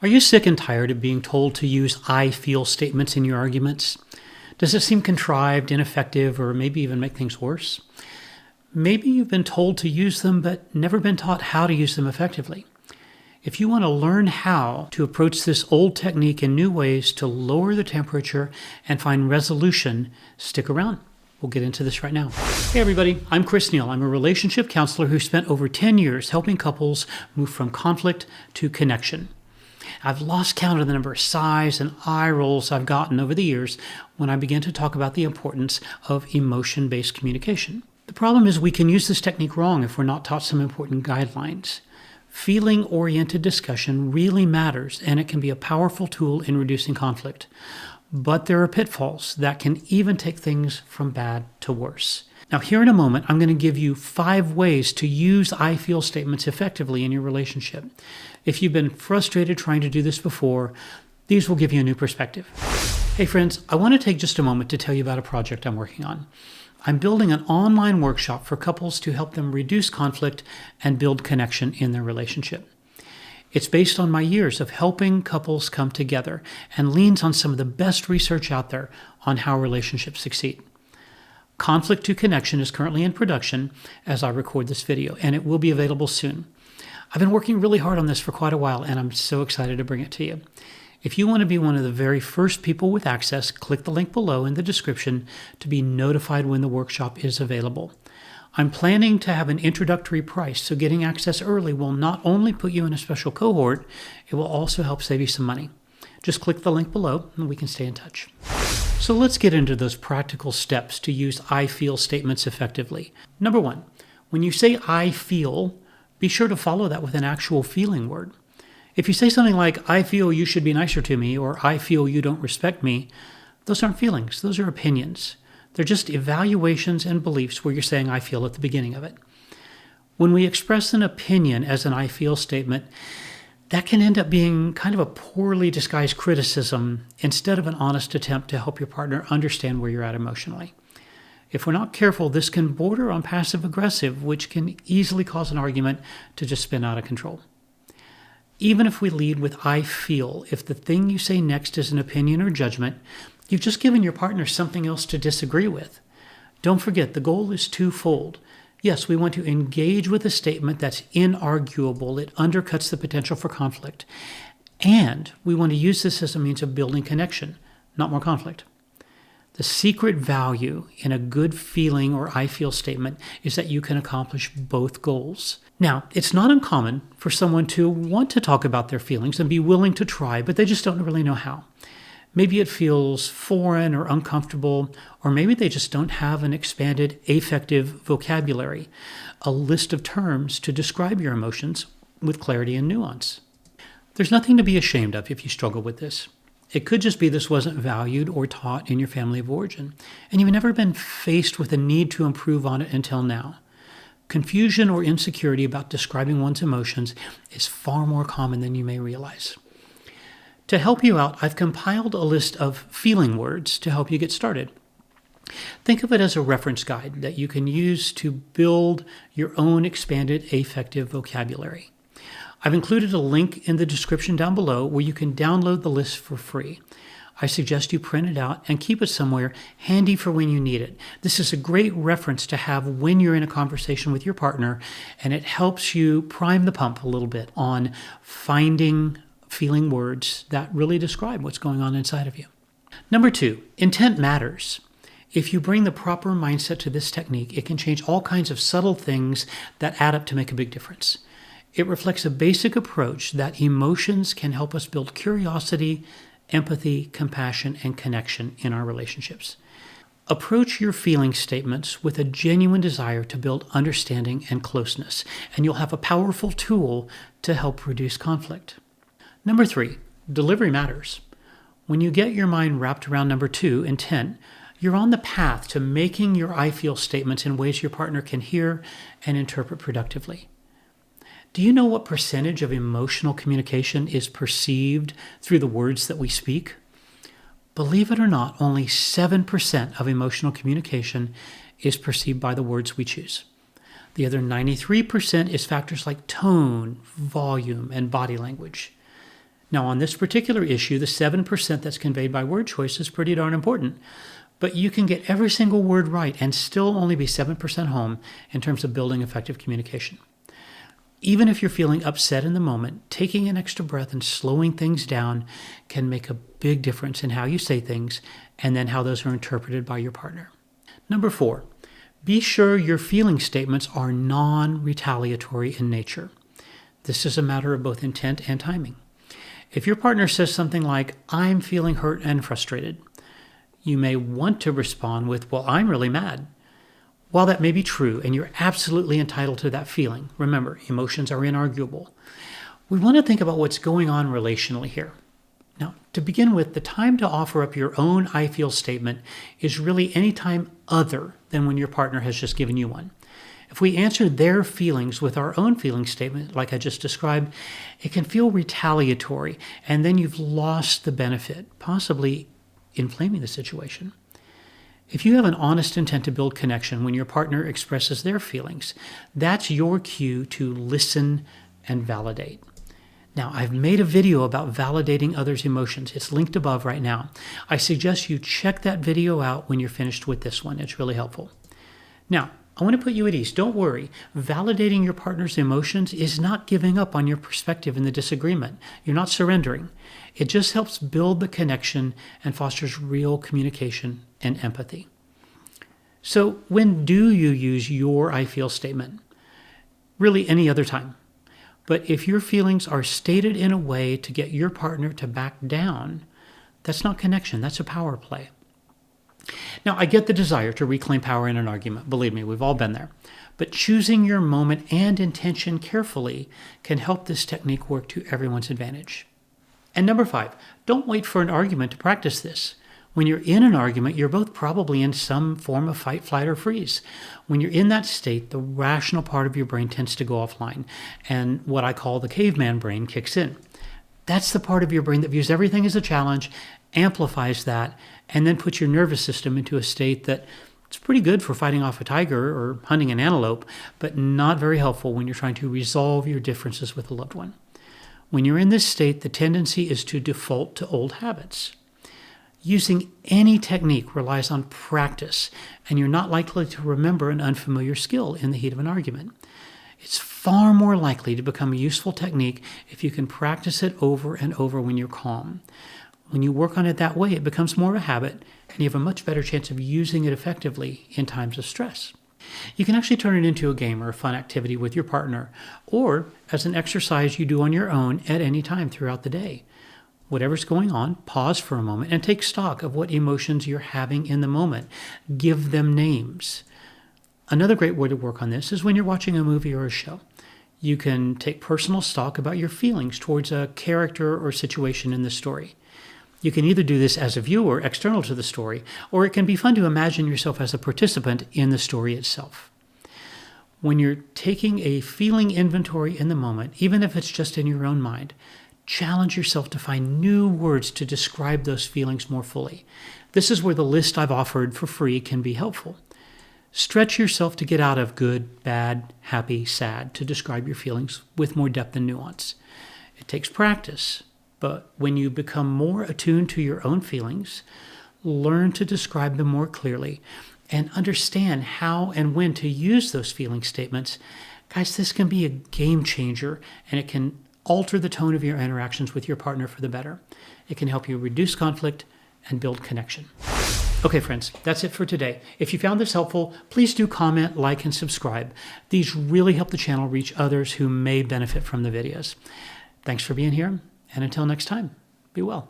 Are you sick and tired of being told to use I feel statements in your arguments? Does it seem contrived, ineffective, or maybe even make things worse? Maybe you've been told to use them but never been taught how to use them effectively. If you want to learn how to approach this old technique in new ways to lower the temperature and find resolution, stick around. We'll get into this right now. Hey everybody, I'm Chris Neal. I'm a relationship counselor who spent over 10 years helping couples move from conflict to connection. I've lost count of the number of sighs and eye rolls I've gotten over the years when I began to talk about the importance of emotion-based communication. The problem is we can use this technique wrong if we're not taught some important guidelines. Feeling-oriented discussion really matters, and it can be a powerful tool in reducing conflict. But there are pitfalls that can even take things from bad to worse. Now, here in a moment, I'm going to give you 5 ways to use I feel statements effectively in your relationship. If you've been frustrated trying to do this before, these will give you a new perspective. Hey friends, I want to take just a moment to tell you about a project I'm working on. I'm building an online workshop for couples to help them reduce conflict and build connection in their relationship. It's based on my years of helping couples come together and leans on some of the best research out there on how relationships succeed. Conflict to Connection is currently in production as I record this video, and it will be available soon. I've been working really hard on this for quite a while, and I'm so excited to bring it to you. If you want to be one of the very first people with access, click the link below in the description to be notified when the workshop is available. I'm planning to have an introductory price, so getting access early will not only put you in a special cohort, it will also help save you some money. Just click the link below and we can stay in touch. So let's get into those practical steps to use I feel statements effectively. Number 1, when you say I feel, be sure to follow that with an actual feeling word. If you say something like, I feel you should be nicer to me, or I feel you don't respect me, those aren't feelings, those are opinions. They're just evaluations and beliefs where you're saying I feel at the beginning of it. When we express an opinion as an I feel statement, that can end up being kind of a poorly disguised criticism instead of an honest attempt to help your partner understand where you're at emotionally. If we're not careful, this can border on passive-aggressive, which can easily cause an argument to just spin out of control. Even if we lead with I feel, if the thing you say next is an opinion or judgment, you've just given your partner something else to disagree with. Don't forget, the goal is twofold. Yes, we want to engage with a statement that's inarguable. It undercuts the potential for conflict. And we want to use this as a means of building connection, not more conflict. The secret value in a good feeling or I feel statement is that you can accomplish both goals. Now, it's not uncommon for someone to want to talk about their feelings and be willing to try, but they just don't really know how. Maybe it feels foreign or uncomfortable, or maybe they just don't have an expanded affective vocabulary, a list of terms to describe your emotions with clarity and nuance. There's nothing to be ashamed of if you struggle with this. It could just be this wasn't valued or taught in your family of origin, and you've never been faced with a need to improve on it until now. Confusion or insecurity about describing one's emotions is far more common than you may realize. To help you out, I've compiled a list of feeling words to help you get started. Think of it as a reference guide that you can use to build your own expanded affective vocabulary. I've included a link in the description down below where you can download the list for free. I suggest you print it out and keep it somewhere handy for when you need it. This is a great reference to have when you're in a conversation with your partner, and it helps you prime the pump a little bit on finding feeling words that really describe what's going on inside of you. Number 2, intent matters. If you bring the proper mindset to this technique, it can change all kinds of subtle things that add up to make a big difference. It reflects a basic approach that emotions can help us build curiosity, empathy, compassion, and connection in our relationships. Approach your feeling statements with a genuine desire to build understanding and closeness, and you'll have a powerful tool to help reduce conflict. Number 3, delivery matters. When you get your mind wrapped around number 2, intent, you're on the path to making your I feel statements in ways your partner can hear and interpret productively. Do you know what percentage of emotional communication is perceived through the words that we speak? Believe it or not, only 7% of emotional communication is perceived by the words we choose. The other 93% is factors like tone, volume, and body language. Now, on this particular issue, the 7% that's conveyed by word choice is pretty darn important. But you can get every single word right and still only be 7% home in terms of building effective communication. Even if you're feeling upset in the moment, taking an extra breath and slowing things down can make a big difference in how you say things and then how those are interpreted by your partner. Number 4, be sure your feeling statements are non-retaliatory in nature. This is a matter of both intent and timing. If your partner says something like, "I'm feeling hurt and frustrated," you may want to respond with, "Well, I'm really mad." While that may be true, and you're absolutely entitled to that feeling, remember, emotions are inarguable. We want to think about what's going on relationally here. Now, to begin with, the time to offer up your own "I feel" statement is really any time other than when your partner has just given you one. If we answer their feelings with our own feeling statement, like I just described, it can feel retaliatory, and then you've lost the benefit, possibly inflaming the situation. If you have an honest intent to build connection when your partner expresses their feelings, that's your cue to listen and validate. Now, I've made a video about validating others' emotions. It's linked above right now. I suggest you check that video out when you're finished with this one. It's really helpful. Now, I want to put you at ease. Don't worry. Validating your partner's emotions is not giving up on your perspective in the disagreement. You're not surrendering. It just helps build the connection and fosters real communication and empathy. So when do you use your "I feel" statement? Really any other time. But if your feelings are stated in a way to get your partner to back down, that's not connection. That's a power play. Now, I get the desire to reclaim power in an argument. Believe me, we've all been there. But choosing your moment and intention carefully can help this technique work to everyone's advantage. And number 5, don't wait for an argument to practice this. When you're in an argument, you're both probably in some form of fight, flight, or freeze. When you're in that state, the rational part of your brain tends to go offline, and what I call the caveman brain kicks in. That's the part of your brain that views everything as a challenge, amplifies that, and then puts your nervous system into a state that it's pretty good for fighting off a tiger or hunting an antelope, but not very helpful when you're trying to resolve your differences with a loved one. When you're in this state, the tendency is to default to old habits. Using any technique relies on practice, and you're not likely to remember an unfamiliar skill in the heat of an argument. It's far more likely to become a useful technique if you can practice it over and over when you're calm. When you work on it that way, it becomes more of a habit, and you have a much better chance of using it effectively in times of stress. You can actually turn it into a game or a fun activity with your partner, or as an exercise you do on your own at any time throughout the day. Whatever's going on, pause for a moment and take stock of what emotions you're having in the moment. Give them names. Another great way to work on this is when you're watching a movie or a show. You can take personal stock about your feelings towards a character or situation in the story. You can either do this as a viewer external to the story, or it can be fun to imagine yourself as a participant in the story itself. When you're taking a feeling inventory in the moment, even if it's just in your own mind, challenge yourself to find new words to describe those feelings more fully. This is where the list I've offered for free can be helpful. Stretch yourself to get out of good, bad, happy, sad to describe your feelings with more depth and nuance. It takes practice, but when you become more attuned to your own feelings, learn to describe them more clearly, and understand how and when to use those feeling statements, guys, this can be a game changer, and it can alter the tone of your interactions with your partner for the better. It can help you reduce conflict and build connection. Okay, friends, that's it for today. If you found this helpful, please do comment, like, and subscribe. These really help the channel reach others who may benefit from the videos. Thanks for being here, and until next time, be well.